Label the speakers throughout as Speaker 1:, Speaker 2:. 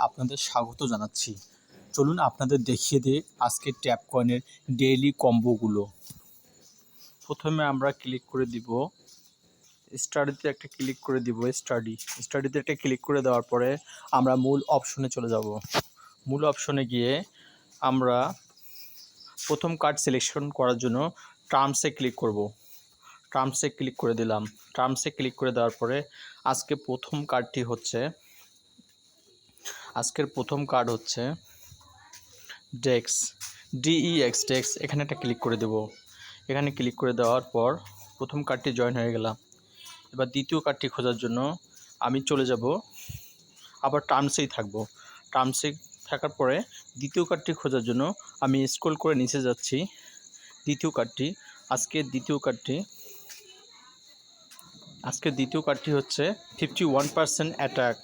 Speaker 1: আপনাদের স্বাগত জানাচ্ছি। চলুন আপনাদের দেখিয়ে দিই আজকের ট্যাপ কয়েনের ডেইলি কম্বোগুলো। প্রথমে আমরা ক্লিক করে দিব স্টাডিতে, একটা ক্লিক করে দিব স্টাডিতে একটা ক্লিক করে দেওয়ার পরে আমরা মূল অপশনে চলে যাব। মূল অপশনে গিয়ে আমরা প্রথম কার্ড সিলেকশন করার জন্য টার্মসে ক্লিক করব। টার্মসে ক্লিক করে দিলাম। টার্মসে ক্লিক করে দেওয়ার পরে আজকের প্রথম কার্ড হচ্ছে ডেক্স, DEX ডেক্স। এখানে একটা ক্লিক করে দেব। এখানে ক্লিক করে দেওয়ার পর প্রথম কার্ডটি জয়েন হয়ে গেলাম। এবার দ্বিতীয় কার্ডটি খোঁজার জন্য আমি চলে যাব, আবার টার্মসেই থাকবো। টার্মসে থাকার পরে দ্বিতীয় কার্ডটি খোঁজার জন্য আমি স্ক্রল করে নিচে যাচ্ছি। আজকের দ্বিতীয় কার্ডটি হচ্ছে 51% অ্যাটাক।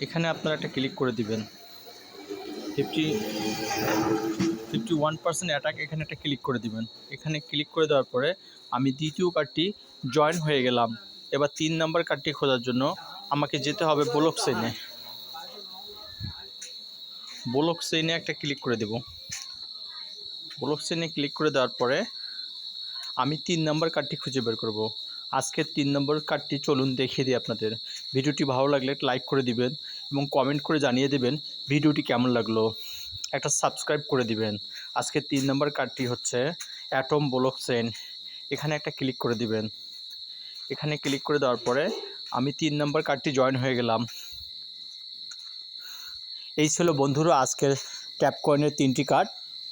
Speaker 1: এখানে আপনারা একটা ক্লিক করে দিবেন। 51% অ্যাটাক, এখানে একটা ক্লিক করে দিবেন। এখানে ক্লিক করে দেওয়ার পরে আমি দ্বিতীয় কার্ডটি জয়েন হয়ে গেলাম। এবার 3 নম্বর কার্ডটি খোঁজার জন্য আমাকে যেতে হবে ব্লক চেইনে একটা ক্লিক করে দেব। ব্লক চেইনে ক্লিক করে দেওয়ার পরে আমি 3 নম্বর কার্ডটি খুঁজে বের করব। আজকের 3 নম্বর কার্ডটি চলুন দেখিয়ে দিই আপনাদের। ভিডিওটি ভালো লাগলে লাইক করে দিবেন এবং কমেন্ট করে জানিয়ে দেবেন ভিডিওটি কেমন লাগলো। একটা সাবস্ক্রাইব করে দিবেন। আজকের 3 নম্বর কার্ডটি হচ্ছে অ্যাটম ব্লক চেইন। এখানে একটা ক্লিক করে দিবেন। এখানে ক্লিক করে দেওয়ার পরে আমি 3 নম্বর কার্ডটি জয়েন হয়ে গেলাম। এই ছিল বন্ধুরা আজকের ট্যাপ কয়েনের 3টি কার্ড।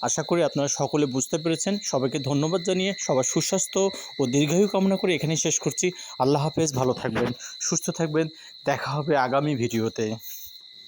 Speaker 1: আশা করি আপনারা সকলে বুঝতে পেরেছেন। সবাইকে ধন্যবাদ জানিয়ে সবার সুস্বাস্থ্য ও দীর্ঘায়ু কামনা করে এখানেই শেষ করছি। আল্লাহ হাফেজ, ভালো থাকবেন, সুস্থ থাকবেন। দেখা হবে আগামী ভিডিওতে।